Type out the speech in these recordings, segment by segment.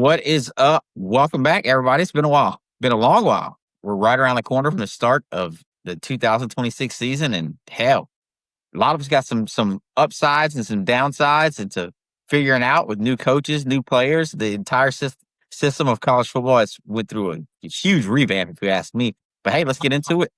What is up? Welcome back, everybody. It's been a while. Been a long while. We're right around the corner from the start of the 2026 season, and hell, a lot of us got some upsides and some downsides into figuring out with new coaches, new players. The entire system of college football has went through a huge revamp, if you ask me. But hey, let's get into it.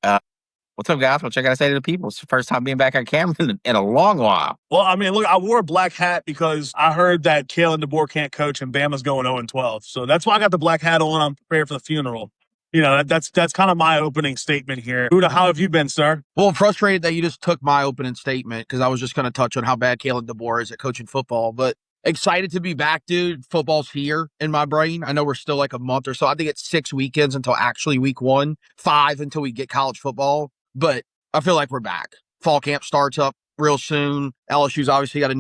What's up, guys? What you got to say to the people? It's the first time being back on camera in a long while. Well, I mean, look, I wore a black hat because I heard that Kalen DeBoer can't coach and Bama's going 0-12. So that's why I got the black hat on. I'm prepared for the funeral. You know, that's kind of my opening statement here. Huda, how have you been, sir? Well, I'm frustrated that you just took my opening statement because I was just going to touch on how bad Kalen DeBoer is at coaching football. But excited to be back, dude. Football's here in my brain. I know we're still like a month or so. I think it's 6 weekends until actually week 1, 5 until we get college football. But I feel like we're back. Fall camp starts up real soon. LSU's obviously got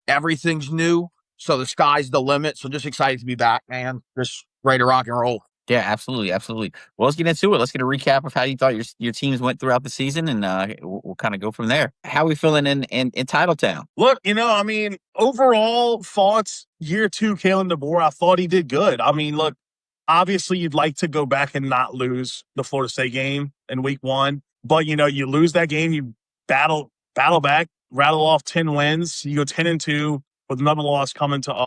everything's new. So the sky's the limit. So just excited to be back, man. Just ready to rock and roll. Yeah, absolutely. Absolutely. Well, let's get into it. Let's get a recap of how you thought your teams went throughout the season, and we'll kind of go from there. How are we feeling in Titletown? Look, I mean, overall thoughts, year 2, Kalen DeBoer, I thought he did good. I mean, look, obviously you'd like to go back and not lose the Florida State game in week 1. But, you lose that game, you battle back, rattle off 10 wins. You go 10-2 with another loss coming to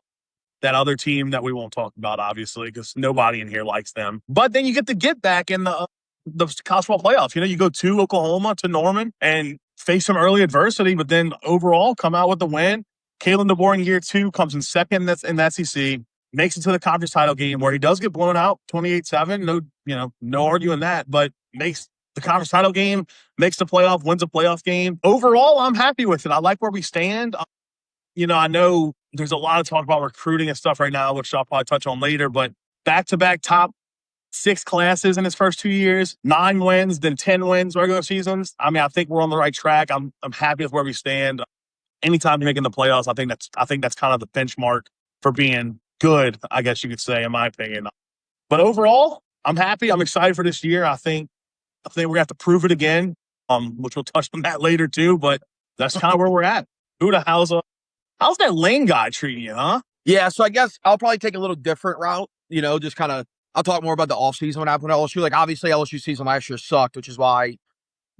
that other team that we won't talk about, obviously, because nobody in here likes them. But then you get back in the college football playoffs. You go to Oklahoma, to Norman, and face some early adversity, but then overall come out with the win. Kalen DeBoer in year 2 comes in second in the SEC, makes it to the conference title game where he does get blown out 28-7. No arguing that, but makes the conference title game, makes the playoff, wins a playoff game. Overall, I'm happy with it. I like where we stand. I know there's a lot of talk about recruiting and stuff right now, which I'll probably touch on later, but back-to-back top 6 classes in his first 2 years, 9 wins, then 10 wins regular seasons. I mean, I think we're on the right track. I'm happy with where we stand. Anytime you're making the playoffs, I think that's kind of the benchmark for being good, I guess you could say, in my opinion. But overall, I'm happy. I'm excited for this year. I think we're going to have to prove it again, which we'll touch on that later too, but that's kind of where we're at. Huda, how's that Lane guy treating you, huh? Yeah, so I guess I'll probably take a little different route, just kind of, I'll talk more about the offseason, what happened to LSU. Like, obviously, LSU season last year sucked, which is why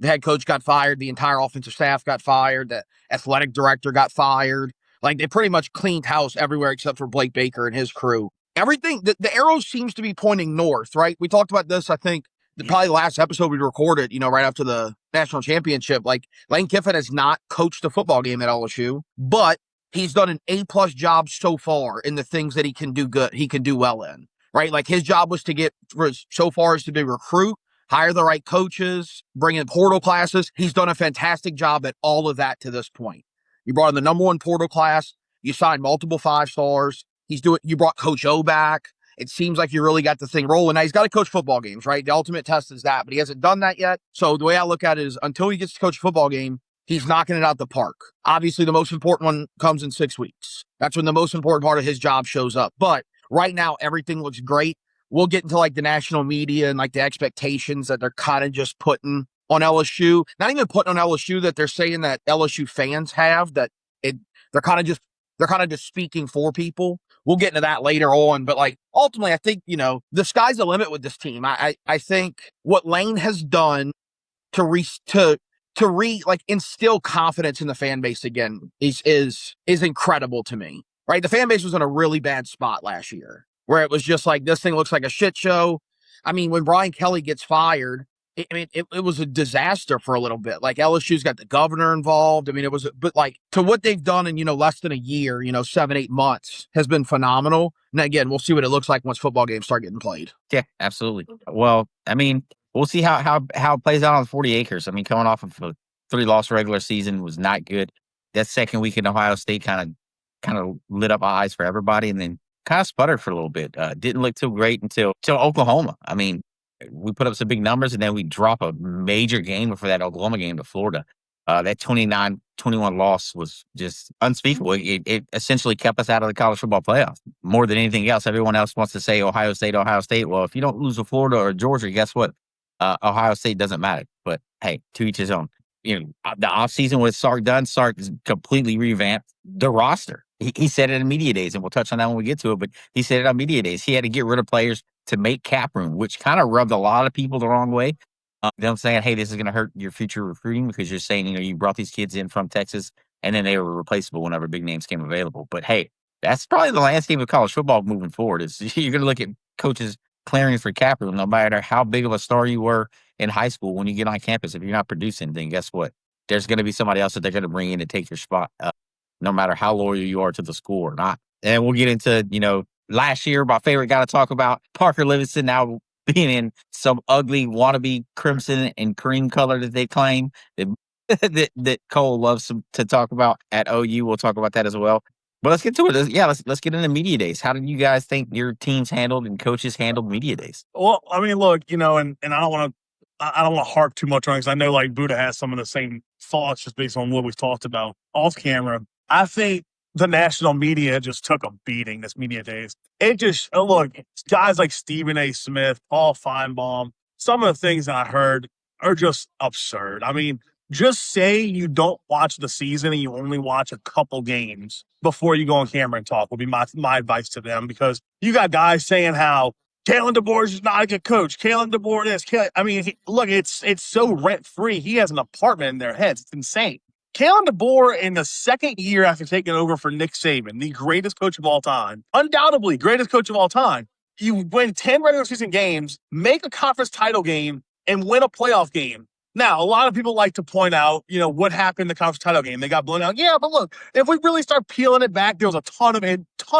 the head coach got fired, the entire offensive staff got fired, the athletic director got fired. Like, they pretty much cleaned house everywhere except for Blake Baker and his crew. Everything, the arrow seems to be pointing north, right? We talked about this, I think, probably the last episode we recorded, right after the national championship. Like, Lane Kiffin has not coached a football game at LSU, but he's done an A+ job so far in the things that he can do well in, right? Like, his job was to recruit, hire the right coaches, bring in portal classes. He's done a fantastic job at all of that to this point. You brought in the number 1 portal class. You signed multiple 5-stars. You brought Coach O back. It seems like you really got the thing rolling. Now, he's got to coach football games, right? The ultimate test is that, but he hasn't done that yet. So the way I look at it is until he gets to coach a football game, he's knocking it out the park. Obviously, the most important one comes in 6 weeks. That's when the most important part of his job shows up. But right now, everything looks great. We'll get into like the national media and like the expectations that they're kind of just putting on LSU. Not even putting on LSU, that they're saying that LSU fans have, that they're kind of just speaking for people. We'll get into that later on. But like, ultimately, I think, the sky's the limit with this team. I think what Lane has done to instill confidence in the fan base again is incredible to me, right? The fan base was in a really bad spot last year where it was just like, this thing looks like a shit show. I mean, when Brian Kelly gets fired, it was a disaster for a little bit. Like, LSU's got the governor involved. I mean, but like, to what they've done in, less than a year, 7-8 months has been phenomenal. And again, we'll see what it looks like once football games start getting played. Yeah, absolutely. Well, I mean, we'll see how it plays out on 40 acres. I mean, coming off of a 3-loss regular season was not good. That second week in Ohio State kind of lit up eyes for everybody, and then kind of sputtered for a litlittle bit. Didn't look too great until Oklahoma. I mean, we put up some big numbers, and then we drop a major game before that Oklahoma game to Florida. That 29-21 loss was just unspeakable. It essentially kept us out of the college football playoff more than anything else. Everyone else wants to say Ohio State. Well, if you don't lose to Florida or Georgia, guess what? Ohio State doesn't matter. But hey, to each his own. The offseason with Sark done, Sark completely revamped the roster. he said it in media days, and we'll touch on that when we get to it, but he said it on media days. He had to get rid of players to make cap room, which kind of rubbed a lot of people the wrong way. Them saying, hey, this is going to hurt your future recruiting because you're saying, you brought these kids in from Texas and then they were replaceable whenever big names came available. But hey, that's probably the landscape of college football moving forward. Is you're going to look at coaches clearing for cap room, no matter how big of a star you were in high school. When you get on campus, if you're not producing, then guess what? There's going to be somebody else that they're going to bring in to take your spot, no matter how loyal you are to the school or not. And we'll get into, last year, my favorite guy to talk about, Parker Livingston, now being in some ugly wannabe crimson and cream color that they claim that that Cole loves to talk about at OU. We'll talk about that as well. But let's get to it. Let's get into media days. How did you guys think your teams handled and coaches handled media days? Well, I mean, look, and I don't want to harp too much on it because I know like Buddha has some of the same thoughts just based on what we've talked about off camera. I think the national media just took a beating this media days. It just, look, guys like Stephen A. Smith, Paul Feinbaum, some of the things I heard are just absurd. I mean, just say you don't watch the season and you only watch a couple games before you go on camera and talk would be my advice to them, because you got guys saying how Kalen DeBoer is not a good coach. Kalen DeBoer this. Look, it's so rent-free. He has an apartment in their heads. It's insane. Kalen DeBoer, in the second year after taking over for Nick Saban, the greatest coach of all time, undoubtedly greatest coach of all time, you win 10 regular season games, make a conference title game, and win a playoff game. Now, a lot of people like to point out, what happened in the conference title game. They got blown out. Yeah, but look, if we really start peeling it back, there was a ton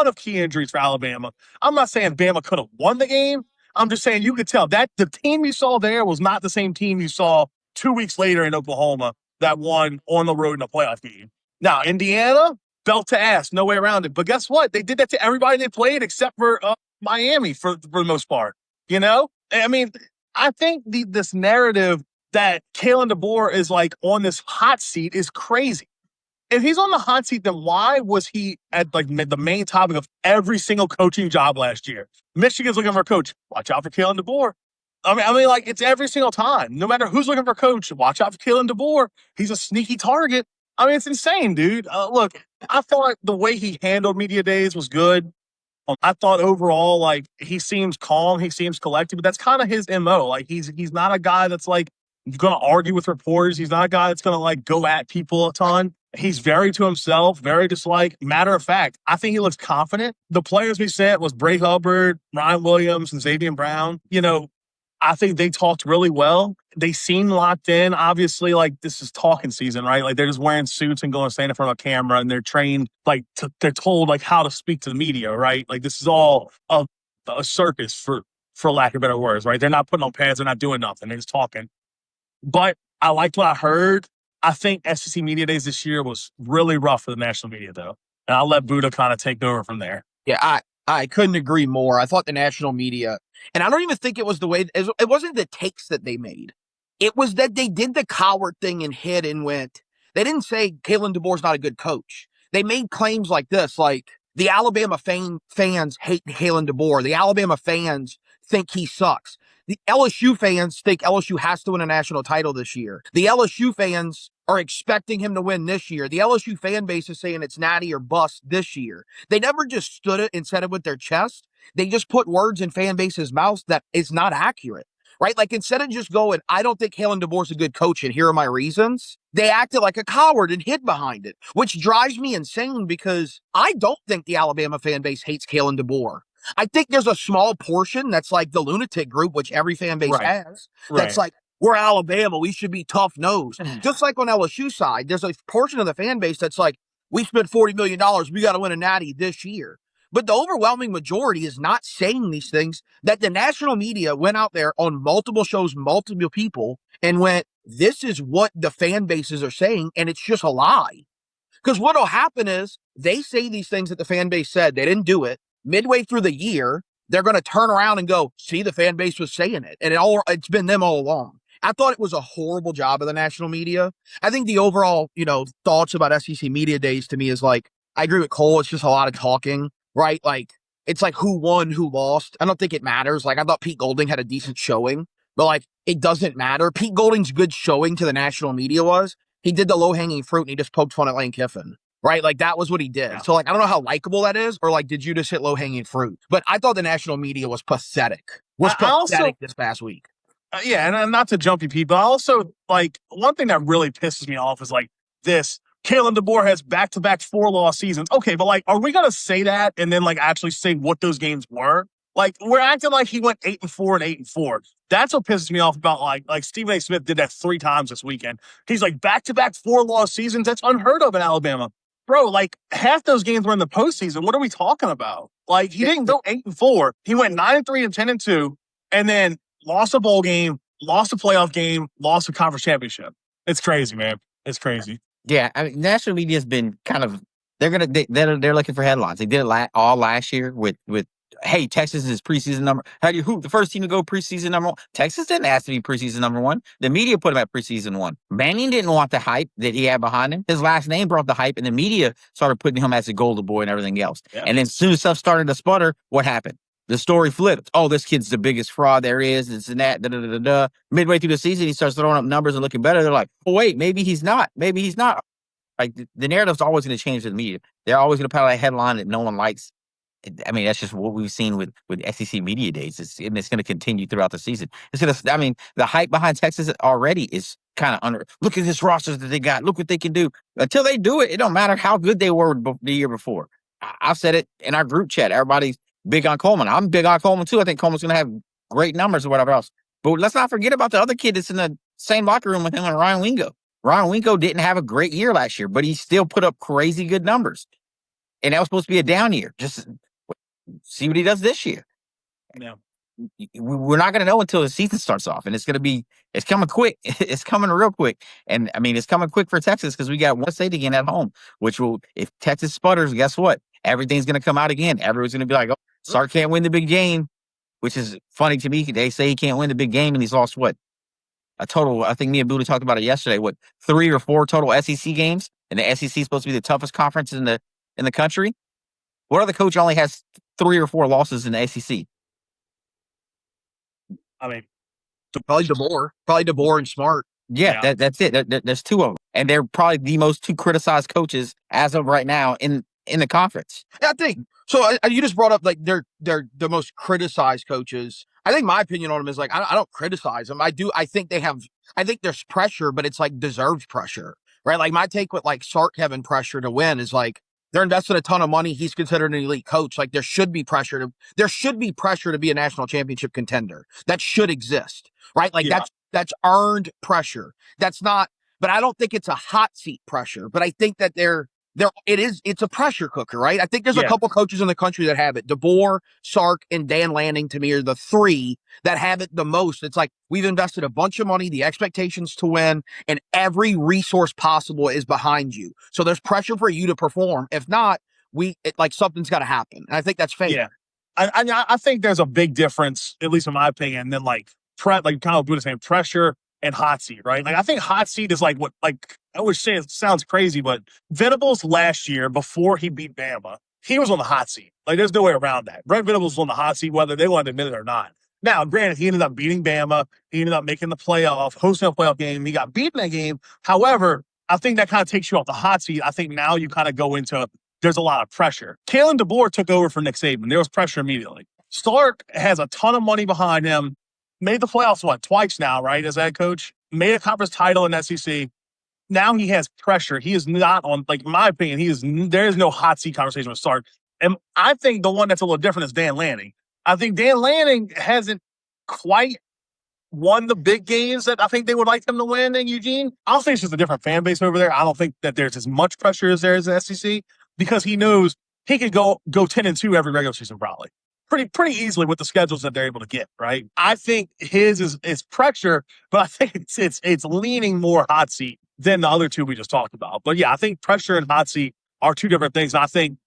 of key injuries for Alabama. I'm not saying Bama could have won the game. I'm just saying you could tell that the team you saw there was not the same team you saw 2 weeks later in Oklahoma that won on the road in a playoff game. Now, Indiana, belt to ass, no way around it. But guess what? They did that to everybody they played except for Miami for the most part. I mean, I think this narrative that Kalen DeBoer is like on this hot seat is crazy. If he's on the hot seat, then why was he at like the main topic of every single coaching job last year? Michigan's looking for a coach. Watch out for Kalen DeBoer. I mean, like, it's every single time. No matter who's looking for a coach, watch out for Kalen DeBoer. He's a sneaky target. I mean, it's insane, dude. Look, I thought the way he handled media days was good. I thought overall, like, he seems calm, he seems collected, but that's kind of his MO. Like, he's not a guy that's like going to argue with reporters. He's not a guy that's going to like go at people a ton. He's very to himself, very just like, matter of fact, I think he looks confident. The players we sent was Bray Hubbard, Ryan Williams, and Xavier Brown. I think they talked really well. They seem locked in. Obviously, like, this is talking season, right? Like, they're just wearing suits and going to stand in front of a camera, and they're trained, like, they're told, like, how to speak to the media, right? Like, this is all a circus, for lack of better words, right? They're not putting on pads. They're not doing nothing. They're just talking. But I liked what I heard. I think SEC Media Days this year was really rough for the national media, though. And I'll let Buddha kind of take over from there. Yeah, I couldn't agree more. I thought the national media, and I don't even think it was the way, it wasn't the takes that they made. It was that they did the coward thing and hid and went. They didn't say Kalen DeBoer's not a good coach. They made claims like this, like the Alabama fans hate Kalen DeBoer. The Alabama fans think he sucks. The LSU fans think LSU has to win a national title this year. The LSU fans are expecting him to win this year. The LSU fan base is saying it's natty or bust this year. They never just stood it and said it with their chest. They just put words in fan base's mouths that is not accurate, right? Like, instead of just going, I don't think Kalen DeBoer's a good coach and here are my reasons, they acted like a coward and hid behind it, which drives me insane because I don't think the Alabama fan base hates Kalen DeBoer. I think there's a small portion that's like the lunatic group, which every fan base has, that's like, we're Alabama, we should be tough-nosed. Just like on LSU side, there's a portion of the fan base that's like, we spent $40 million, we got to win a natty this year. But the overwhelming majority is not saying these things, that the national media went out there on multiple shows, multiple people, and went, this is what the fan bases are saying, and it's just a lie. Because what will happen is they say these things that the fan base said, they didn't do it. Midway through the year, they're going to turn around and go, see, the fan base was saying it. And it's been them all along. I thought it was a horrible job of the national media. I think the overall, thoughts about SEC Media Days to me is like, I agree with Cole. It's just a lot of talking, right? Like, it's like who won, who lost. I don't think it matters. Like, I thought Pete Golding had a decent showing, but like, it doesn't matter. Pete Golding's good showing to the national media was he did the low-hanging fruit and he just poked fun at Lane Kiffin. right? Like that was what he did. Yeah. So like, I don't know how likable that is, or like, did you just hit low hanging fruit? But I thought the national media was pathetic. This past week. Yeah, and not to jump you, Pete, but I also like one thing that really pisses me off is like this. Kalen DeBoer has back-to-back 4-loss seasons. Okay, but like, are we gonna say that and then like actually say what those games were? Like, we're acting like he went 8-4 and 8-4. That's what pisses me off about like Stephen A. Smith did that 3 times this weekend. He's like back-to-back 4-loss seasons. That's unheard of in Alabama, bro. Like half those games were in the postseason. What are we talking about? Like he didn't go 8-4. He went 9-3 and 10-2, and then lost a bowl game, lost a playoff game, lost a conference championship. It's crazy, man. It's crazy. Yeah, I mean, national media's been kind of they're looking for headlines. They did it all last year with hey, Texas is preseason number. Who the first team to go preseason number 1? Texas didn't ask to be preseason number 1. The media put him at preseason 1. Manning didn't want the hype that he had behind him. His last name brought the hype, and the media started putting him as a golden boy and everything else. Yeah. And then as soon as stuff started to sputter, what happened? The story flipped. Oh, this kid's the biggest fraud there is. This and that. Midway through the season, he starts throwing up numbers and looking better. They're like, oh, wait, maybe he's not. Maybe he's not. Like the narrative's always going to change with the media. They're always going to put out a headline that no one likes. I mean, that's just what we've seen with SEC media days. And it's going to continue throughout the season. The hype behind Texas already is kind of look at this roster that they got. Look what they can do. Until they do it, it don't matter how good they were the year before. I've said it in our group chat. Everybody's big on Coleman. I'm big on Coleman too. I think Coleman's going to have great numbers or whatever else. But let's not forget about the other kid that's in the same locker room with him and Ryan Wingo. Ryan Wingo didn't have a great year last year, but he still put up crazy good numbers. And that was supposed to be a down year. Just see what he does this year. Yeah. We're not going to know until the season starts off, and it's coming quick. It's coming real quick. And I mean, it's coming quick for Texas because we got one state again at home, which will, if Texas sputters, guess what? Everything's going to come out again. Everyone's going to be like, oh, Sark can't win the big game, which is funny to me. They say he can't win the big game, and he's lost what? A total, I think me and Booty talked about it yesterday, 3 or 4 total SEC games, and the SEC is supposed to be the toughest conference in the country. What other coach only has 3 or 4 losses in the SEC? I mean, probably DeBoer and Smart. Yeah. That's it. There's 2 of them, and they're probably the most 2 criticized coaches as of right now in the conference. Yeah, I think so. You just brought up like they're the most criticized coaches. I think my opinion on them is like I don't criticize them. I think there's pressure, but it's like deserved pressure, right? Like my take with like Sark having pressure to win is like they're investing a ton of money. He's considered an elite coach. Like there should be pressure to be a national championship contender. That should exist, right? Like that's earned pressure. That's not, but I don't think it's a hot seat pressure. But I think that it's a pressure cooker, right? I think there's a couple coaches in the country that have it. DeBoer, Sark, and Dan Lanning to me are the 3 that have it the most. It's like we've invested a bunch of money, the expectations to win, and every resource possible is behind you. So there's pressure for you to perform. If not, something's got to happen. And I think that's fair. Yeah. I think there's a big difference, at least in my opinion, than like kind of Buddha saying pressure and hot seat, right? Like I think hot seat is like what, like I always say it sounds crazy, but Venables last year before he beat Bama, he was on the hot seat. Like there's no way around that. Brent Venables was on the hot seat whether they wanted to admit it or not. Now, granted, he ended up beating Bama. He ended up making the playoff, hosting a playoff game. He got beaten that game. However, I think that kind of takes you off the hot seat. I think now you kind of go into there's a lot of pressure. Kalen DeBoer took over for Nick Saban. There was pressure immediately. Stark has a ton of money behind him. Made the playoffs, twice now, right, as head coach? Made a conference title in SEC. Now he has pressure. He is not on, like, in my opinion, there is no hot seat conversation with Stark. And I think the one that's a little different is Dan Lanning. I think Dan Lanning hasn't quite won the big games that I think they would like him to win in Eugene. I think it's just a different fan base over there. I don't think that there's as much pressure as there is in SEC because he knows he could go 10-2 every regular season probably. Pretty easily with the schedules that they're able to get, right? I think his is pressure, but I think it's leaning more hot seat than the other 2 we just talked about. But yeah, I think pressure and hot seat are 2 different things. I think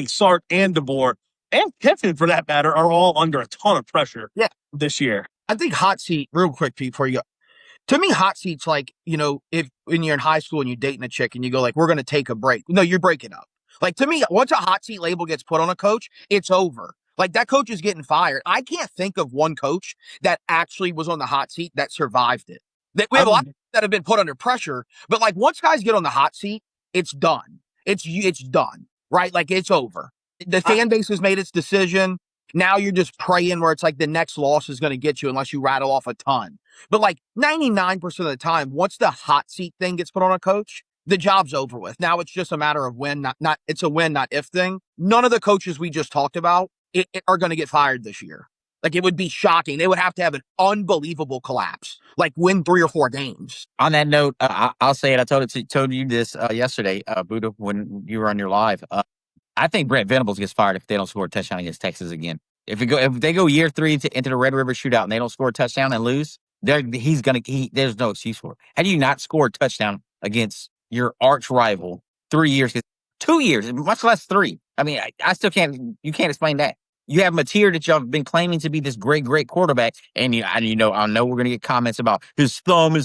Sark and DeBoer and Kiffin, for that matter, are all under a ton of pressure this year. I think hot seat, real quick, Pete, before you go. To me, hot seat's like, if when you're in high school and you're dating a chick and you go like, we're going to take a break. No, you're breaking up. Like to me, once a hot seat label gets put on a coach, it's over. Like that coach is getting fired. I can't think of one coach that actually was on the hot seat that survived it. We have a lot that have been put under pressure, but like once guys get on the hot seat, it's done. it's done, right? Like it's over. The fan base has made its decision. Now you're just praying where it's like the next loss is going to get you unless you rattle off a ton. But like 99% of the time, once the hot seat thing gets put on a coach, the job's over with. Now it's just a matter of when, not it's a when, not if thing. None of the coaches we just talked about are going to get fired this year. Like, it would be shocking. They would have to have an unbelievable collapse, like win 3 or 4 games. On that note, I'll say it. I told you this yesterday, Buddha, when you were on your live. I think Brent Venables gets fired if they don't score a touchdown against Texas again. If they go year 3 into the Red River Shootout and they don't score a touchdown and lose, there's no excuse for it. How do you not score a touchdown against your arch rival 3 years, 2 years, much less 3? I mean, I still can't. You can't explain that. You have Mateer that y'all have been claiming to be this great quarterback, and I know we're gonna get comments about his thumb,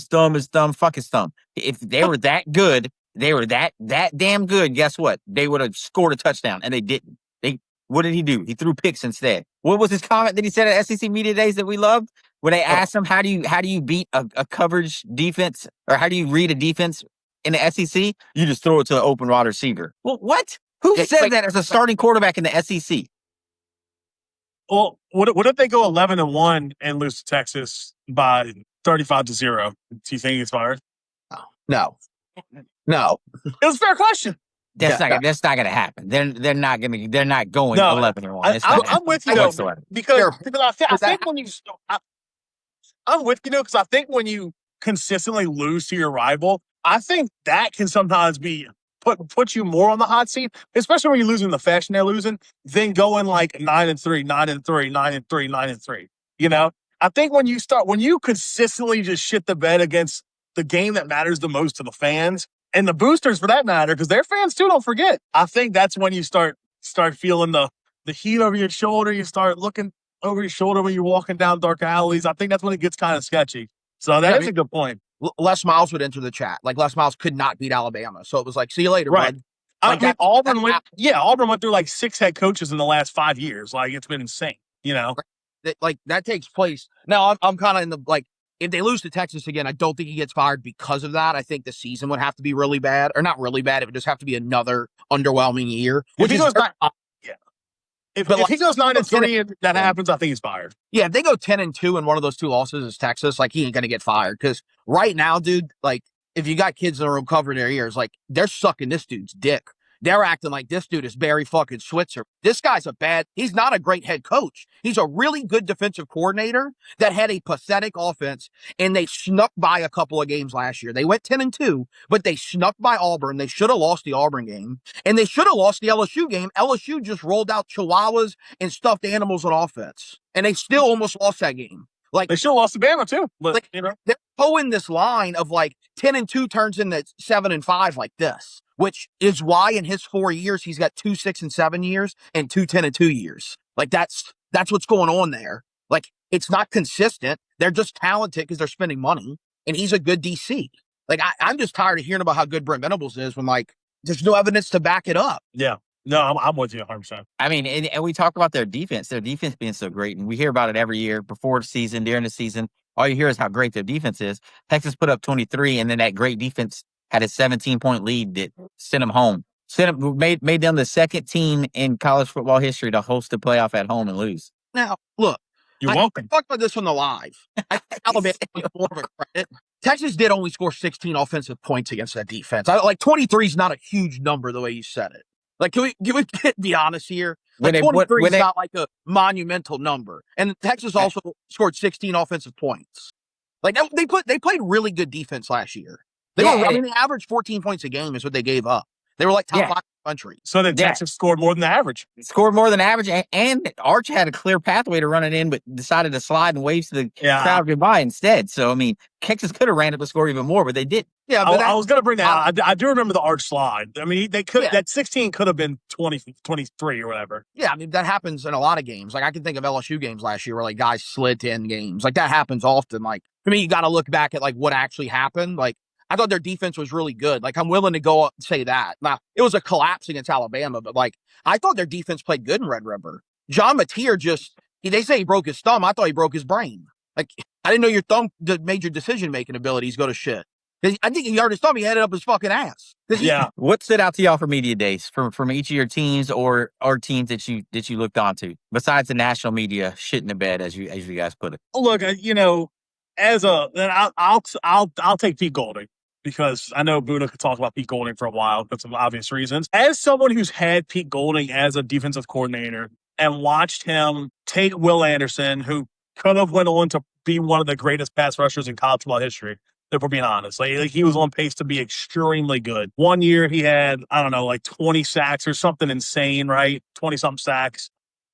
fuck his thumb. If they were that good, they were that damn good. Guess what? They would have scored a touchdown, and they didn't. What did he do? He threw picks instead. What was his comment that he said at SEC Media Days that we loved? When they asked him, how do you beat a coverage defense, or how do you read a defense in the SEC? You just throw it to an open wide receiver. Well, what? Who said that as a starting quarterback in the SEC? Well, what if they go 11-1 and lose to Texas by 35-0? Do you think he's fired? No. It was a fair question. That's not gonna happen. They're not going 11-1. I'm with you though, because I think when you I'm with you though, because I think when you consistently lose to your rival, I think that can sometimes be put you more on the hot seat, especially when you're losing the fashion they're losing, than going like 9-3, 9-3, 9-3, 9-3. You know, I think when you consistently just shit the bed against the game that matters the most to the fans and the boosters for that matter, because they're fans too, don't forget. I think that's when you start feeling the heat over your shoulder. You start looking over your shoulder when you're walking down dark alleys. I think that's when it gets kind of sketchy. So that's a good point. Les Miles would enter the chat. Like, Les Miles could not beat Alabama. So it was like, see you later, right. bud. Like, I mean, Auburn went through like 6 head coaches in the last 5 years. Like, it's been insane, you know? That takes place. Now, I'm kind of in the, like, if they lose to Texas again, I don't think he gets fired because of that. I think the season would have to be really bad. Or not really bad. It would just have to be another underwhelming year. If he goes 9-3 and that happens, I think he's fired. Yeah, if they go 10-2 and one of those 2 losses is Texas, like, he ain't gonna get fired. Because right now, dude, like, if you got kids in the room covering their ears, like, they're sucking this dude's dick. They're acting like this dude is Barry fucking Switzer. This guy's he's not a great head coach. He's a really good defensive coordinator that had a pathetic offense, and they snuck by a couple of games last year. They went 10-2, but they snuck by Auburn. They should have lost the Auburn game, and they should have lost the LSU game. LSU just rolled out chihuahuas and stuffed animals on offense, and they still almost lost that game. Like, they should have lost to Bama too. But, like, you know, they're towing this line of like 10-2 turns into 7-5 like this, which is why in his 4 years he's got 2 6-7 years and 2 10-2 years. Like, that's what's going on there. Like, it's not consistent. They're just talented because they're spending money, and he's a good DC. Like, I'm just tired of hearing about how good Brent Venables is when, like, there's no evidence to back it up. Yeah. No, I'm with you 100%. I mean, and we talk about their defense being so great, and we hear about it every year before the season, during the season. All you hear is how great their defense is. Texas put up 23, and then that great defense had a 17-point lead that sent them home. Made them the second team in college football history to host a playoff at home and lose. Now, look, you're welcome. I talked about this on the live. I think Alabama more of a credit. Texas did only score 16 offensive points against that defense. 23 is not a huge number the way you said it. Like, can we be honest here? Like, 23 is not like a monumental number. And Texas also scored 16 offensive points. Like, they played really good defense last year. They averaged 14 points a game is what they gave up. They were like top 5 in the country. So then Texas scored more than the average. Scored more than average, and Arch had a clear pathway to run it in, but decided to slide and wave to the crowd goodbye instead. So, I mean, Texas could have ran up the score even more, but they didn't. Yeah, but I was going to bring that out. I do remember the Arch slide. I mean, they could that 16 could have been 20, 23 or whatever. Yeah, I mean, that happens in a lot of games. Like, I can think of LSU games last year where, like, guys slid to end games. Like, that happens often. Like, for me, you got to look back at, like, what actually happened. Like, I thought their defense was really good. Like, I'm willing to go up and say that. Now, it was a collapse against Alabama, but, like, I thought their defense played good in Red River. John Mateer they say he broke his thumb. I thought he broke his brain. Like, I didn't know your thumb made your decision-making abilities go to shit. I think he already saw me headed up his fucking ass. Yeah. What stood out to y'all for media days from each of your teams or teams that you looked onto besides the national media shit in the bed as you guys put it? Look, I'll take Pete Golding because I know Buddha could talk about Pete Golding for a while for some obvious reasons. As someone who's had Pete Golding as a defensive coordinator and watched him take Will Anderson, who could have went on to be one of the greatest pass rushers in college football history, if we're being honest. Like he was on pace to be extremely good. One year he had, I don't know, like 20 sacks or something insane, right? 20-something sacks.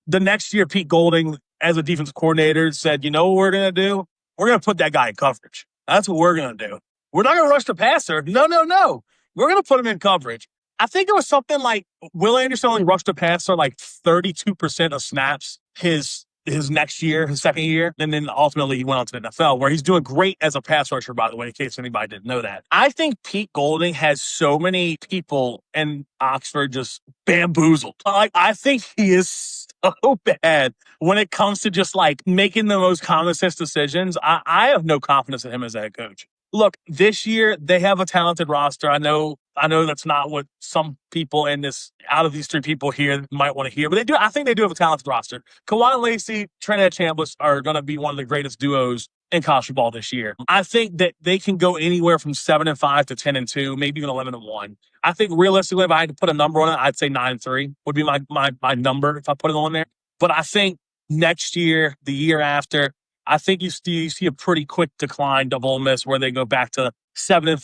The next year, Pete Golding, as a defensive coordinator, said, you know what we're going to do? We're going to put that guy in coverage. That's what we're going to do. We're not going to rush the passer. No. We're going to put him in coverage. I think it was something like Will Anderson only rushed the passer like 32% of snaps his next year, his second year. And then ultimately he went on to the NFL, where he's doing great as a pass rusher, by the way, in case anybody didn't know that. I think Pete Golding has so many people in Oxford just bamboozled. Like, I think he is so bad when it comes to just like making the most common sense decisions. I have no confidence in him as a head coach. Look, this year they have a talented roster. I know that's not what some people out of these three people here might want to hear, but they do. I think they do have a talented roster. Kawhi Lacey, Trinidad Chambliss are going to be one of the greatest duos in college football this year. I think that they can go anywhere from 7-5 to 10-2, maybe even 11-1. I think realistically, if I had to put a number on it, I'd say 9-3 would be my number if I put it on there. But I think next year, the year after, I think you see a pretty quick decline of Ole Miss where they go back to 7-5,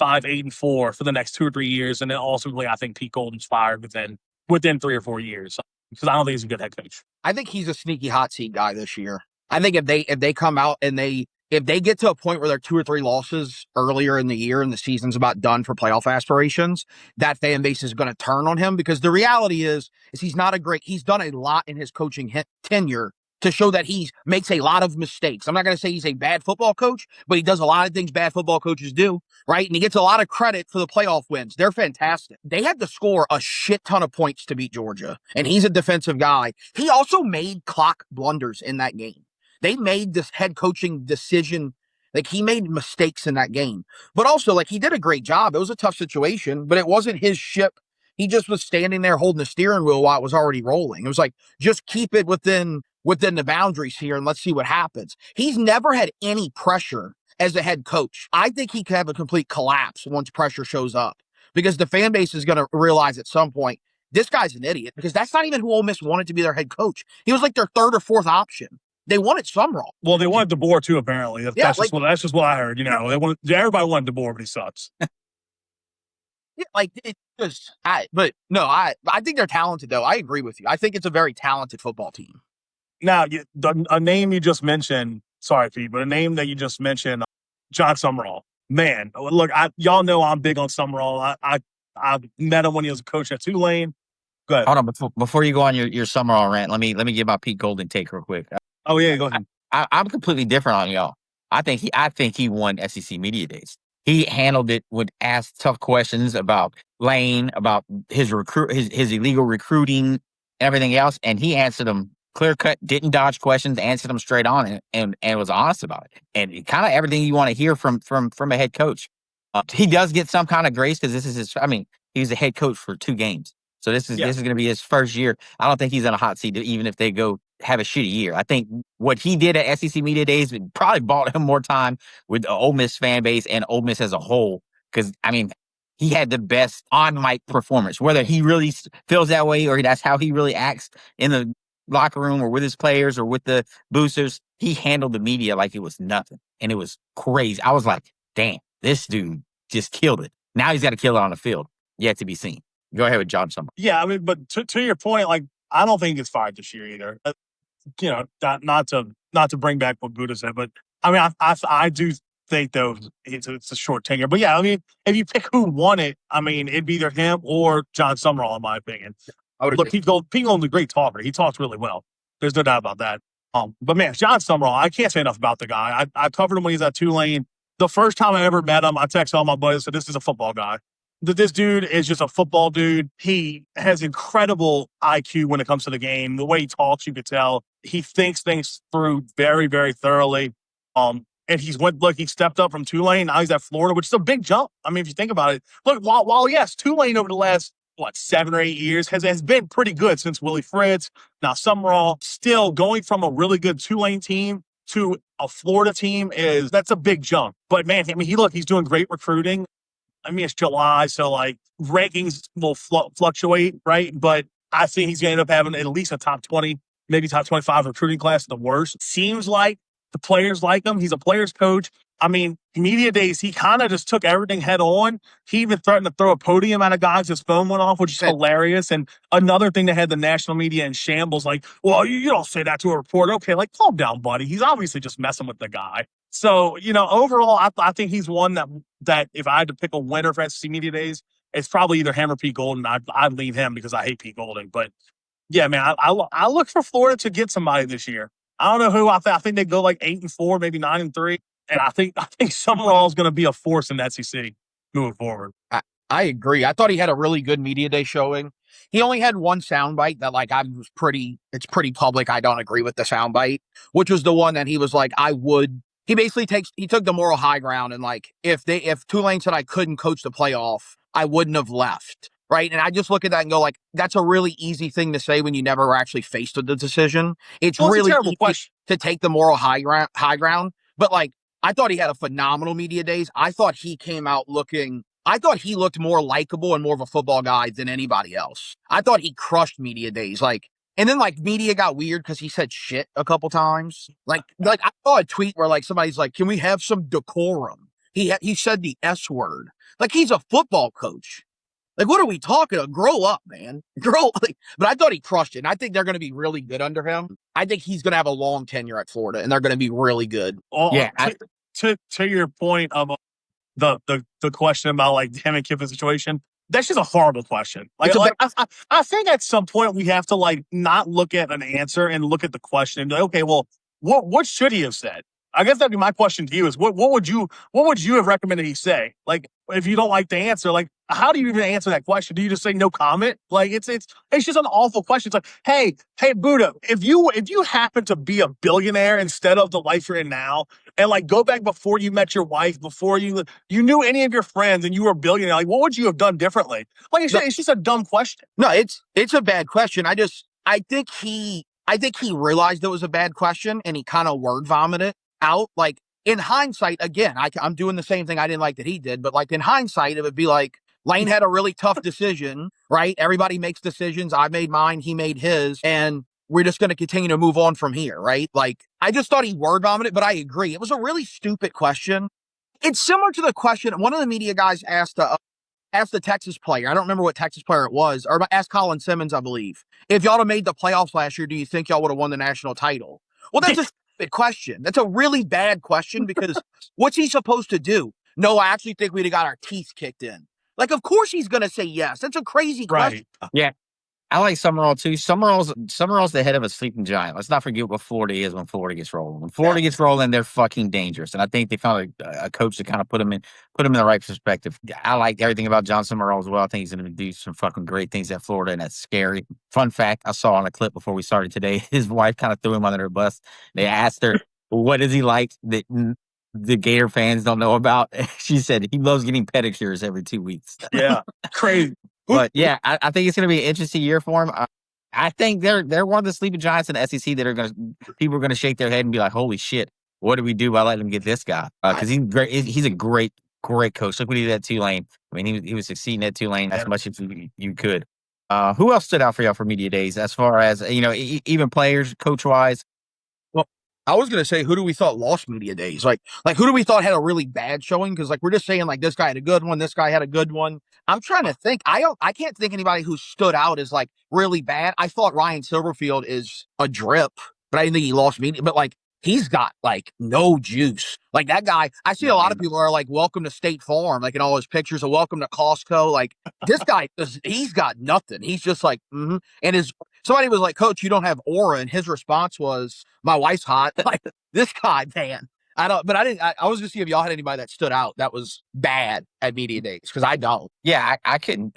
8-4 for the next 2 or 3 years. And then ultimately, I think Pete Golding's fired within 3 or 4 years because I don't think he's a good head coach. I think he's a sneaky hot seat guy this year. I think if they come out and if they get to a point where they're 2 or 3 losses earlier in the year and the season's about done for playoff aspirations, that fan base is going to turn on him because the reality is he's done a lot in his coaching tenure to show that he makes a lot of mistakes. I'm not going to say he's a bad football coach, but he does a lot of things bad football coaches do, right? And he gets a lot of credit for the playoff wins. They're fantastic. They had to score a shit ton of points to beat Georgia, and he's a defensive guy. He also made clock blunders in that game. They made this head coaching decision. Like, he made mistakes in that game. But also, like, he did a great job. It was a tough situation, but it wasn't his ship. He just was standing there holding the steering wheel while it was already rolling. It was like, just keep it within the boundaries here and let's see what happens. He's never had any pressure as a head coach. I think he could have a complete collapse once pressure shows up because the fan base is going to realize at some point, this guy's an idiot because that's not even who Ole Miss wanted to be their head coach. He was like their 3rd or 4th option. They wanted Summerall. Well, they wanted DeBoer too, apparently. That's just what I heard. Everybody wanted DeBoer, but he sucks. Yeah, like it just. I think they're talented though. I agree with you. I think it's a very talented football team. Now, a name you just mentioned. Sorry, Pete, but a name that you just mentioned, John Summerall. Man, look, y'all know I'm big on Summerall. I met him when he was a coach at Tulane. Go ahead. Hold on, before you go on your Summerall rant, let me give my Pete Golding take real quick. Oh yeah, go ahead. I'm completely different on y'all. I think he won SEC media days. He handled it, would ask tough questions about Lane, about his illegal recruiting, and everything else, and he answered them clear cut, didn't dodge questions, answered them straight on, and was honest about it. And kind of everything you want to hear from a head coach. He does get some kind of grace because this is his. I mean, he's a head coach for 2 games, so this is going to be his first year. I don't think he's in a hot seat, even if they go have a shitty year. I think what he did at SEC Media Days probably bought him more time with the Ole Miss fan base and Ole Miss as a whole. Because, I mean, he had the best on-mic performance. Whether he really feels that way or that's how he really acts in the locker room or with his players or with the boosters, he handled the media like it was nothing. And it was crazy. I was like, damn, this dude just killed it. Now he's got to kill it on the field. Yet to be seen. Go ahead with John Summerall. Yeah, I mean, but to your point, like, I don't think he gets fired this year either. Not to bring back what Buddha said, but I mean, I do think though it's a short tenure. But yeah, I mean, if you pick who won it, I mean, it'd be either him or John Summerall, in my opinion. Look, Pete Golding's a great talker. He talks really well. There's no doubt about that. But man, John Summerall, I can't say enough about the guy. I covered him when he was at Tulane. The first time I ever met him, I texted all my buddies and said, "This is a football guy." This dude is just a football dude. He has incredible IQ when it comes to the game. The way he talks, you could tell he thinks things through very, very thoroughly. and he stepped up from Tulane. Now he's at Florida, which is a big jump. I mean, if you think about it, look, while yes, Tulane over the last 7 or 8 years has been pretty good since Willie Fritz. Now Summerall, still going from a really good Tulane team to a Florida team that's a big jump. But man, I mean, he's doing great recruiting. I mean, it's July, so like rankings will fluctuate, right? But I think he's going to end up having at least a top 20, maybe top 25 recruiting class at the worst. Seems like the players like him. He's a player's coach. I mean, media days, he kind of just took everything head on. He even threatened to throw a podium at a guy. His phone went off, which is hilarious. And another thing that had the national media in shambles, like, well, you don't say that to a reporter. Okay, like, calm down, buddy. He's obviously just messing with the guy. So, overall, I think he's one that if I had to pick a winner for SEC media days, it's probably either him or Pete Golden. I'd lean him because I hate Pete Golden. But, yeah, man, I look for Florida to get somebody this year. I don't know who. I think they go like 8-4, maybe 9-3. And I think Summerall is going to be a force in the SEC moving forward. I agree. I thought he had a really good media day showing. He only had one soundbite that it's pretty public. I don't agree with the soundbite, which was the one that he was like, he basically took the moral high ground. And like, if Tulane said I couldn't coach the playoff, I wouldn't have left. Right. And I just look at that and go like, that's a really easy thing to say when you never were actually faced with the decision. It's really a terrible easy to take the moral high ground. But like, I thought he had a phenomenal media days. I thought he looked more likable and more of a football guy than anybody else. I thought he crushed media days. Like, and then like media got weird because he said shit a couple times. Like I saw a tweet where like somebody's like, can we have some decorum? He said the S word. Like he's a football coach. Like, what are we talking about? Grow up, man. But I thought he crushed it. And I think they're going to be really good under him. I think he's going to have a long tenure at Florida, and they're going to be really good. Yeah. To your point of the question about like him and Kiffin's situation, that's just a horrible question. I think at some point we have to like not look at an answer and look at the question and be like, okay, well, what should he have said? I guess that'd be my question to you is what would you have recommended he say? Like, if you don't like the answer, like, how do you even answer that question? Do you just say no comment? Like, it's just an awful question. It's like, hey, Buddha, if you happen to be a billionaire instead of the life you're in now, and like go back before you met your wife, before you knew any of your friends, and you were a billionaire, like, what would you have done differently? Like, it's just a dumb question. No, it's a bad question. I think he realized it was a bad question, and he kind of word vomited out. Like, in hindsight, again, I'm doing the same thing I didn't like that he did, but like in hindsight, it would be like Lane had a really tough decision, right? Everybody makes decisions. I made mine, he made his, and we're just going to continue to move on from here, right? Like, I just thought he word vomited, but I agree. It was a really stupid question. It's similar to the question one of the media guys asked the Texas player. I don't remember what Texas player it was, or asked Colin Simmons, I believe. If y'all have made the playoffs last year, do you think y'all would have won the national title? Well, that's a stupid question. That's a really bad question because what's he supposed to do? No, I actually think we'd have got our teeth kicked in. Like, of course he's going to say yes. That's a crazy question. Right. Yeah. I like Summerall too. Summerall's the head of a sleeping giant. Let's not forget what Florida is when Florida gets rolling. When Florida gets rolling, they're fucking dangerous. And I think they found a coach to kind of put them in the right perspective. I like everything about John Summerall as well. I think he's going to do some fucking great things at Florida, and that's scary. Fun fact, I saw on a clip before we started today, his wife kind of threw him under her bus. They asked her, what is he like that the Gator fans don't know about? She said he loves getting pedicures every 2 weeks. Yeah, crazy. But yeah, I think it's going to be an interesting year for him. I think they're one of the sleeping giants in the SEC that people are going to shake their head and be like, "Holy shit, what do we do by letting them get this guy?" Because he's great. He's a great coach. Look what he did at Tulane. I mean, he was succeeding at Tulane as much as you could. Who else stood out for y'all for media days as far as even players, coach wise? Well, I was going to say, who do we thought lost media days? Like who do we thought had a really bad showing? Because like we're just saying like this guy had a good one, this guy had a good one. I'm trying to think. I can't think anybody who stood out as like really bad. I thought Ryan Silverfield is a drip, but I didn't think he lost media. But like he's got like no juice. Like that guy, I see a lot of people are like, welcome to State Farm, like in all his pictures of welcome to Costco. Like this guy, he's got nothing. He's just like, And somebody was like, Coach, you don't have aura. And his response was, my wife's hot. Like this guy, man. I was going to see if y'all had anybody that stood out that was bad at media days, because I don't. Yeah, I couldn't.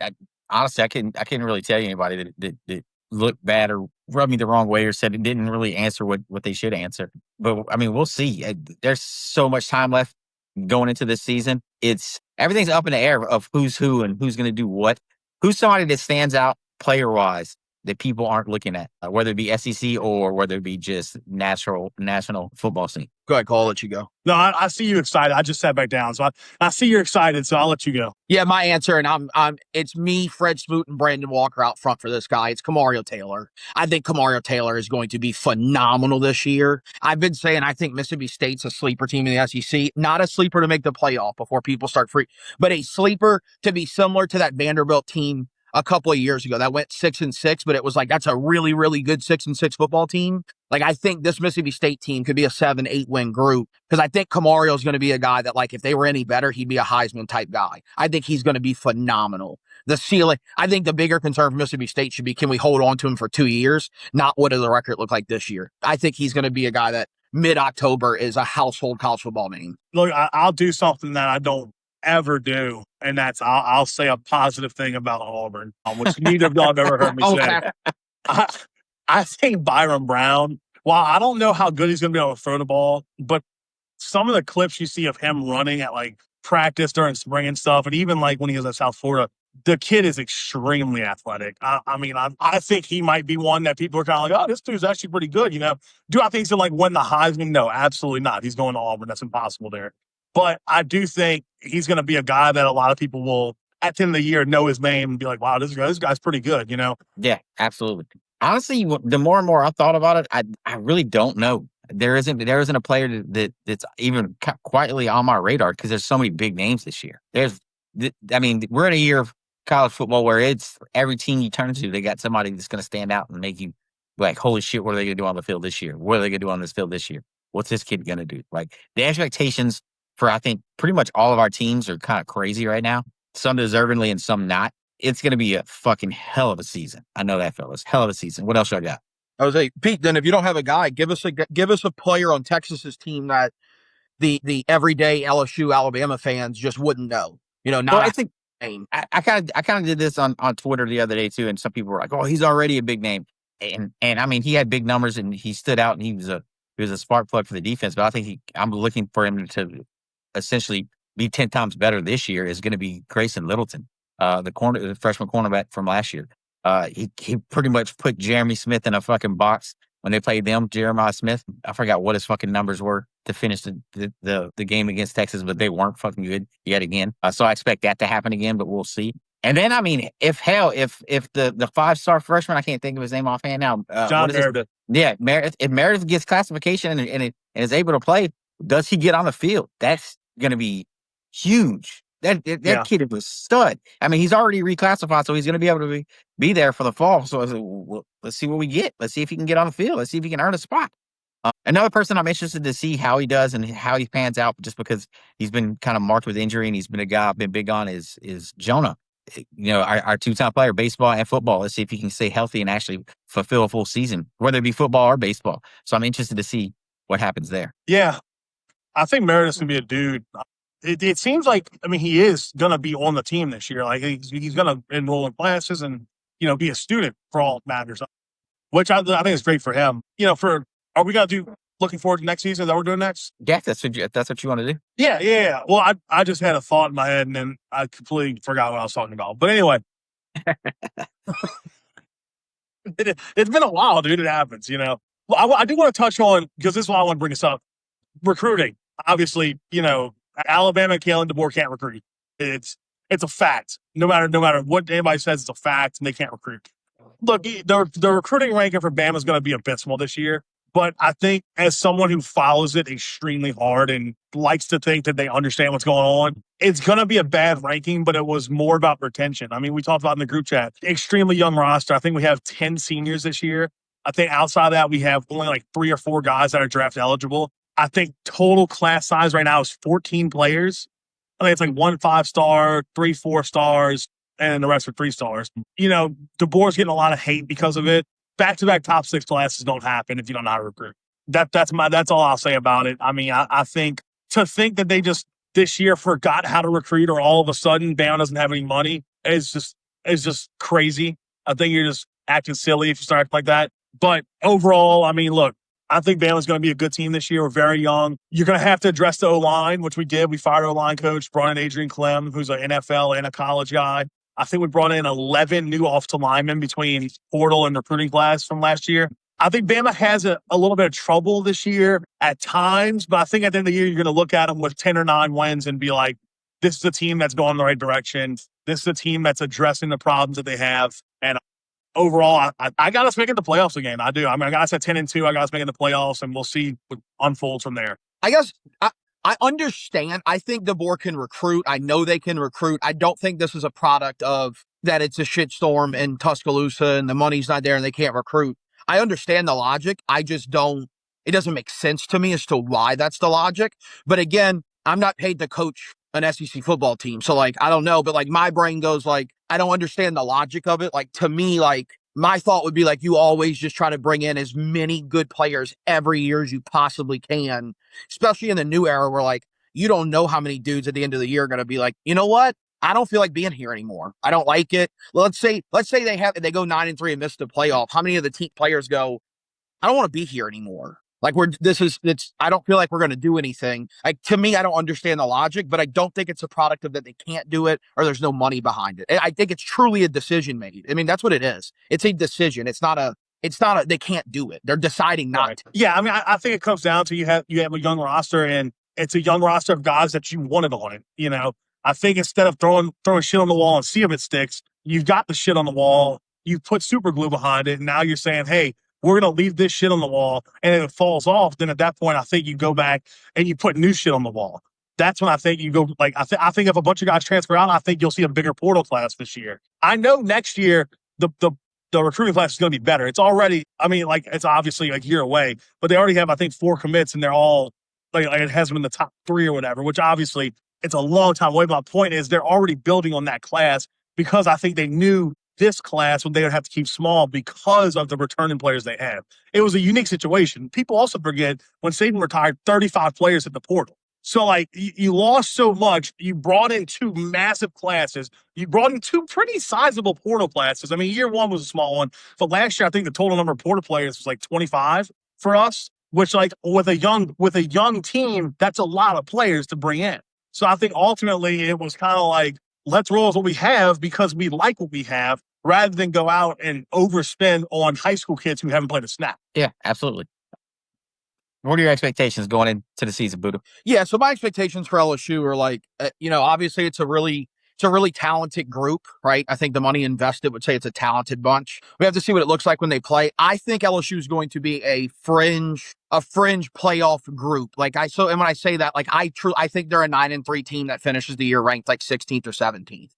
Honestly, I couldn't really tell you anybody that looked bad or rubbed me the wrong way or said it didn't really answer what they should answer. But I mean, we'll see. There's so much time left going into this season. Everything's up in the air of who's who and who's going to do what. Who's somebody that stands out player wise that people aren't looking at, whether it be SEC or whether it be just national football scene. Go ahead, Cole. I'll let you go. No, I see you excited. I just sat back down, so I see you're excited. So I'll let you go. Yeah, my answer, and it's me, Fred Smoot, and Brandon Walker out front for this guy. It's Kamario Taylor. I think Kamario Taylor is going to be phenomenal this year. I've been saying I think Mississippi State's a sleeper team in the SEC, not a sleeper to make the playoff before people start but a sleeper to be similar to that Vanderbilt team a couple of years ago that went 6-6, but it was like that's a really, really good 6-6 football team. Like, I think this Mississippi State team could be a 7-8 win group because I think Kamario is going to be a guy that, like, if they were any better, he'd be a Heisman type guy. I think he's going to be phenomenal. The ceiling, I think the bigger concern for Mississippi State should be, can we hold on to him for 2 years? Not what does the record look like this year? I think he's going to be a guy that mid-October is a household college football name. Look, I'll do something that I don't ever do, and that's I'll say a positive thing about Auburn, which neither of y'all have ever heard me say. I think Byron Brown, while I don't know how good he's going to be able to throw the ball, but some of the clips you see of him running at like practice during spring and stuff, and even like when he was at South Florida, the kid is extremely athletic. I think he might be one that people are kind of like, oh, this dude's actually pretty good. You know, do I think he's going to like win the Heisman? No, absolutely not. He's going to Auburn. That's impossible there. But I do think he's going to be a guy that a lot of people will, at the end of the year, know his name and be like, wow, this guy's pretty good, you know? Yeah, absolutely. Honestly, the more and more I thought about it, I really don't know. There isn't a player that's even quietly on my radar because there's so many big names this year. We're in a year of college football where it's every team you turn to, they got somebody that's going to stand out and make you like, holy shit, what are they going to do on the field this year? What are they going to do on this field this year? What's this kid going to do? Like, the expectations for, I think, pretty much all of our teams are kind of crazy right now. Some deservingly and some not. It's going to be a fucking hell of a season. I know that, fellas. Hell of a season. What else y'all got? I was like, Pete, then if you don't have a guy, give us a player on Texas's team that the everyday LSU Alabama fans just wouldn't know. You know, not. Well, I think I kind of did this on Twitter the other day too, and some people were like, "Oh, he's already a big name," and I mean, he had big numbers and he stood out and he was a spark plug for the defense. But I think I'm looking for him to essentially be 10 times better this year. Is going to be Grayson Littleton, the freshman cornerback from last year. He pretty much put Jeremy Smith in a fucking box when they played them. Jeremiah Smith, I forgot what his fucking numbers were to finish the game against Texas, but they weren't fucking good yet again. So I expect that to happen again, but we'll see. And then, I mean, if the 5-star freshman, I can't think of his name offhand now. John Meredith. Yeah, Meredith. If Meredith gets classification and is able to play, does he get on the field? That's going to be huge. That kid was a stud. I mean, he's already reclassified, so he's going to be able to be there for the fall. So I said, well, let's see what we get. Let's see if he can get on the field. Let's see if he can earn a spot. Another person I'm interested to see how he does and how he pans out, just because he's been kind of marked with injury and he's been a guy I've been big on is Jonah. You know, our 2-time player, baseball and football. Let's see if he can stay healthy and actually fulfill a full season, whether it be football or baseball. So I'm interested to see what happens there. Yeah, I think Meredith's going to be a dude. It seems like, I mean, he is going to be on the team this year. Like, he's going to enroll in classes and, you know, be a student for all it matters, which I think is great for him. You know, are we going to do looking forward to next season that we're doing next? Yeah, that's what you want to do. Yeah. Well, I just had a thought in my head and then I completely forgot what I was talking about. But anyway, it's been a while, dude. It happens, you know. Well, I do want to touch on, because this is why I want to bring this up, recruiting. Obviously, you know, Alabama, Kalen DeBoer can't recruit. It's a fact. No matter what anybody says, it's a fact, and they can't recruit. Look, the recruiting ranking for Bama is going to be abysmal this year. But I think, as someone who follows it extremely hard and likes to think that they understand what's going on, it's going to be a bad ranking, but it was more about retention. I mean, we talked about in the group chat, extremely young roster. I think we have 10 seniors this year. I think outside of that, we have only like 3 or 4 guys that are draft eligible. I think total class size right now is 14 players. I think it's like 1 5-star, 3 4-stars, and the rest are 3 stars. You know, DeBoer's getting a lot of hate because of it. Back-to-back top 6 classes don't happen if you don't know how to recruit. That's all I'll say about it. I mean, I think that they just this year forgot how to recruit, or all of a sudden Bama doesn't have any money is just crazy. I think you're just acting silly if you start like that. But overall, I mean, look, I think Bama's going to be a good team this year. We're very young. You're going to have to address the O-line, which we did. We fired our O-line coach, brought in Adrian Clem, who's an NFL and a college guy. I think we brought in 11 new offensive linemen between portal and recruiting class from last year. I think Bama has a little bit of trouble this year at times, but I think at the end of the year, you're going to look at them with 10 or 9 wins and be like, this is a team that's going in the right direction. This is a team that's addressing the problems that they have. And overall, I got us making the playoffs again. I do. I mean, I got us at 10-2. I got us making the playoffs, and we'll see what unfolds from there. I guess I understand. I think DeBoer can recruit. I know they can recruit. I don't think this is a product of that it's a shitstorm in Tuscaloosa and the money's not there and they can't recruit. I understand the logic. I just don't. It doesn't make sense to me as to why that's the logic. But again, I'm not paid to coach an SEC football team. So like, I don't know, but like my brain goes like, I don't understand the logic of it. Like to me, like my thought would be like, you always just try to bring in as many good players every year as you possibly can, especially in the new era where like, you don't know how many dudes at the end of the year are going to be like, you know what? I don't feel like being here anymore. I don't like it. Let's say they go 9-3 and miss the playoff. How many of the players go, I don't want to be here anymore. Like I don't feel like we're going to do anything. Like to me, I don't understand the logic, but I don't think it's a product of that they can't do it or there's no money behind it. I think it's truly a decision made. I mean, that's what it is. It's a decision. It's not a, they can't do it. They're deciding not to. Yeah. I mean, I think it comes down to you have a young roster and it's a young roster of guys that you wanted on it. You know, I think instead of throwing shit on the wall and see if it sticks, you've got the shit on the wall. You put super glue behind it. And now you're saying, hey, we're going to leave this shit on the wall, and if it falls off, then at that point, I think you go back and you put new shit on the wall. That's when I think you go, like, I think if a bunch of guys transfer out, I think you'll see a bigger portal class this year. I know next year, the recruiting class is going to be better. It's already, I mean, like, it's obviously like a year away, but they already have, I think, 4 commits, and they're all, like it has them in the top 3 or whatever, which obviously it's a long time away. My point is they're already building on that class because I think they knew this class when they would have to keep small because of the returning players they have. It was a unique situation. People also forget when Saban retired, 35 players at the portal. So, like, you lost so much. You brought in 2 massive classes. You brought in 2 pretty sizable portal classes. I mean, year 1 was a small one. But last year, I think the total number of portal players was like 25 for us, which, like, with a young team, that's a lot of players to bring in. So I think ultimately it was kind of like, let's roll with what we have because we like what we have rather than go out and overspend on high school kids who haven't played a snap. Yeah, absolutely. What are your expectations going into the season, Buddha? Yeah, so my expectations for LSU are like, obviously it's a really talented group, right? I think the money invested would say it's a talented bunch. We have to see what it looks like when they play. I think LSU is going to be a fringe playoff group. And when I say that, like I think they're a 9-3 team that finishes the year ranked like 16th or 17th,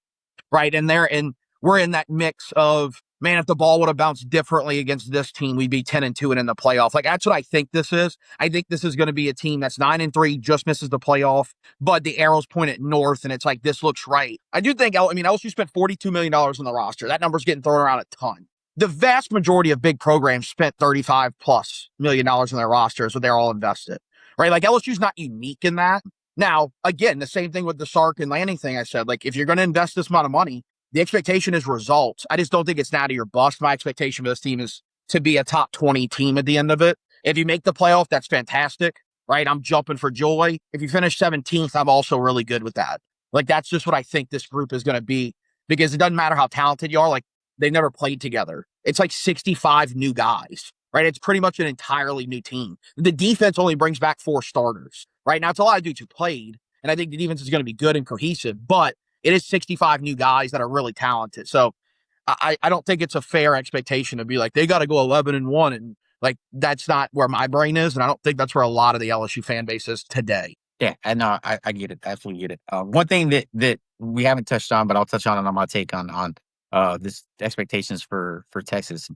right? And we're in that mix of, man, if the ball would have bounced differently against this team, we'd be 10-2 and in the playoff. Like, that's what I think this is. I think this is going to be a team that's 9-3, just misses the playoff, but the arrows point it north, and it's like, this looks right. I do think, LSU spent $42 million on the roster. That number's getting thrown around a ton. The vast majority of big programs spent $35+ million on their rosters, so they're all invested, right? Like, LSU's not unique in that. Now, again, the same thing with the Sark and Lanning thing I said. Like, if you're going to invest this amount of money, the expectation is results. I just don't think it's now to your bust. My expectation for this team is to be a top 20 team at the end of it. If you make the playoff, that's fantastic, right? I'm jumping for joy. If you finish 17th, I'm also really good with that. Like, that's just what I think this group is going to be, because it doesn't matter how talented you are. Like, they never played together. It's like 65 new guys, right? It's pretty much an entirely new team. The defense only brings back 4 starters, right? Now, it's a lot of dudes who played, and I think the defense is going to be good and cohesive, but it is 65 new guys that are really talented. So I don't think it's a fair expectation to be like, they got to go 11-1. And like, that's not where my brain is. And I don't think that's where a lot of the LSU fan base is today. Yeah, and I get it. Absolutely get it. One thing that we haven't touched on, but I'll touch on it on my take on this expectations for Texas.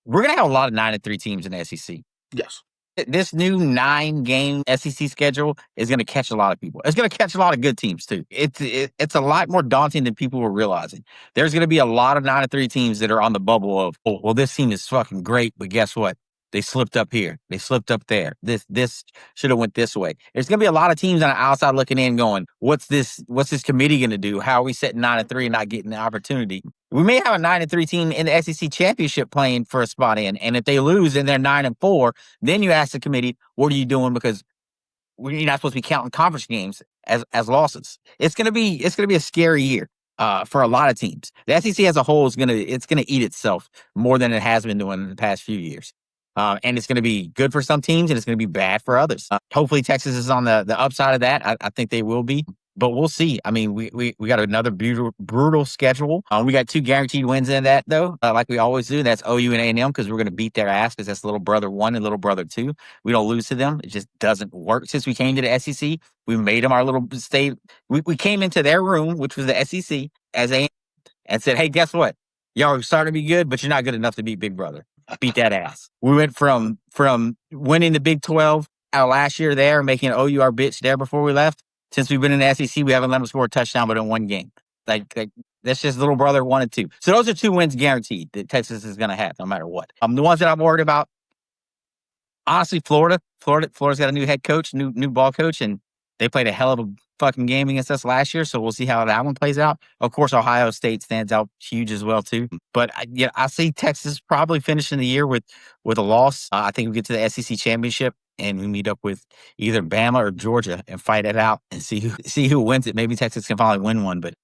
We're going to have a lot of 9-3 teams in the SEC. Yes. This new 9-game SEC schedule is going to catch a lot of people. It's going to catch a lot of good teams too. It's a lot more daunting than people were realizing. There's going to be a lot of 9-3 teams that are on the bubble of, oh, well, this team is fucking great, but guess what? They slipped up here. They slipped up there. This should have went this way. There's going to be a lot of teams on the outside looking in going, what's this committee going to do? How are we setting 9-3 and not getting the opportunity? we may have a 9-3 team in the SEC championship playing for a spot in. And if they lose and they're 9-4, then you ask the committee, what are you doing? Because you're not supposed to be counting conference games as losses. It's gonna be a scary year for a lot of teams. The SEC as a whole is gonna eat itself more than it has been doing in the past few years. And it's going to be good for some teams and it's going to be bad for others. Hopefully Texas is on the upside of that. I think they will be, but we'll see. I mean, we got another brutal schedule. We got 2 guaranteed wins in that though, like we always do. That's OU and A&M because we're going to beat their ass because that's little brother 1 and little brother 2. We don't lose to them. It just doesn't work. Since we came to the SEC, we made them our little state. We came into their room, which was the SEC, as A&M, and said, hey, guess what? Y'all are starting to be good, but you're not good enough to beat Big Brother. Beat that ass. We went from winning the Big 12 out last year there, making OU our bitch there before we left. Since we've been in the SEC, we haven't let them score a touchdown but in one game. Like that's just little brother 1 and 2. So those are 2 wins guaranteed that Texas is going to have no matter what. The ones that I'm worried about, honestly, Florida's got a new head coach, new ball coach, and they played a hell of a fucking game against us last year, so we'll see how that one plays out. Of course, Ohio State stands out huge as well too. But I see Texas probably finishing the year with a loss. I think we get to the SEC championship and we meet up with either Bama or Georgia and fight it out and see who wins it. Maybe Texas can finally win one, but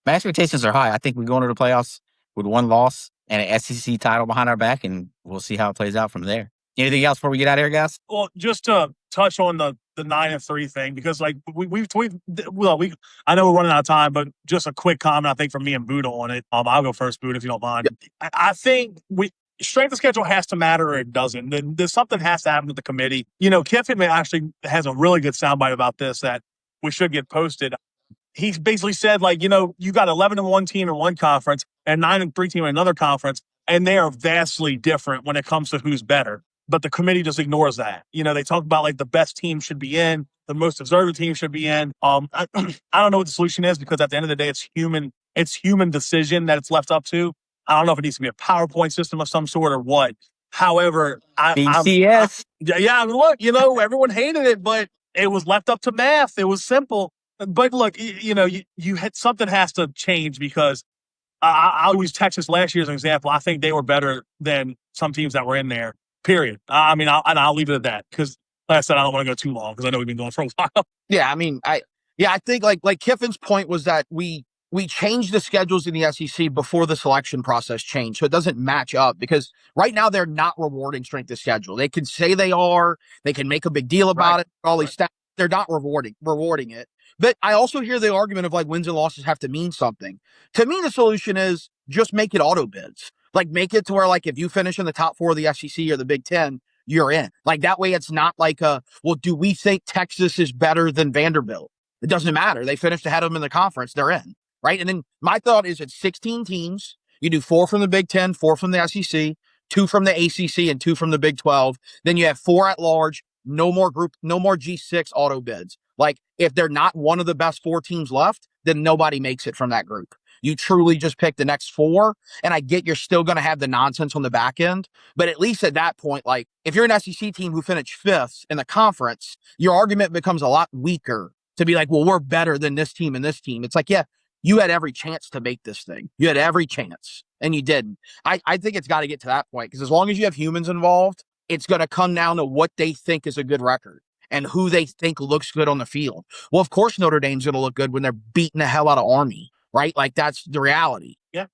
my expectations are high. I think we go into the playoffs with 1 loss and an SEC title behind our back, and we'll see how it plays out from there. Anything else before we get out of here, guys? Well, just to touch on the 9-3 thing, because like I know we're running out of time, but just a quick comment, I think, from me and Buddha on it. I'll go first, Buddha, if you don't mind. Yep. I think strength of schedule has to matter or it doesn't. There's something has to happen with the committee. Kiffin actually has a really good soundbite about this that we should get posted. He basically said, like, you got 11-1 team in one conference and 9-3 team in another conference, and they are vastly different when it comes to who's better. But the committee just ignores that. They talk about like the best team should be in, the most deserving team should be in. I don't know what the solution is because at the end of the day, it's human decision that it's left up to. I don't know if it needs to be a PowerPoint system of some sort or what. However, BCS. Look, everyone hated it, but it was left up to math. It was simple. But look, you had something has to change because I'll use Texas last year as an example. I think they were better than some teams that were in there. Period. I'll leave it at that because, like I said, I don't want to go too long because I know we've been going for a while. Yeah, I think like Kiffin's point was that we changed the schedules in the SEC before the selection process changed, so it doesn't match up because right now they're not rewarding strength of schedule. They can say they are, they can make a big deal about it, all these stats. They're not rewarding it. But I also hear the argument of like wins and losses have to mean something. To me, the solution is just make it auto bids. Like make it to where like if you finish in the top 4 of the SEC or the Big Ten, you're in. Like that way it's not like do we think Texas is better than Vanderbilt? It doesn't matter. They finished ahead of them in the conference. They're in. Right. And then my thought is it's 16 teams. You do 4 from the Big Ten, 4 from the SEC, 2 from the ACC, and 2 from the Big 12. Then you have 4 at large. No more G6 auto bids. Like if they're not one of the best 4 teams left, then nobody makes it from that group. You truly just pick the next 4. And I get you're still going to have the nonsense on the back end. But at least at that point, like if you're an SEC team who finished 5th in the conference, your argument becomes a lot weaker to be like, well, we're better than this team and this team. It's like, yeah, you had every chance to make this thing. You had every chance and you didn't. I think it's got to get to that point because as long as you have humans involved, it's going to come down to what they think is a good record and who they think looks good on the field. Well, of course, Notre Dame's going to look good when they're beating the hell out of Army, right? Like that's the reality. Yeah,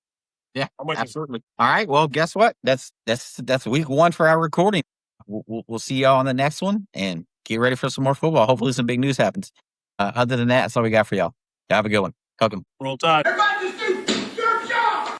absolutely. All right. Well, guess what? That's week 1 for our recording. We'll see y'all on the next one and get ready for some more football. Hopefully some big news happens. Other than that, that's all we got for y'all. Y'all have a good one. Cook 'em. Roll Tide. Everybody just do your job.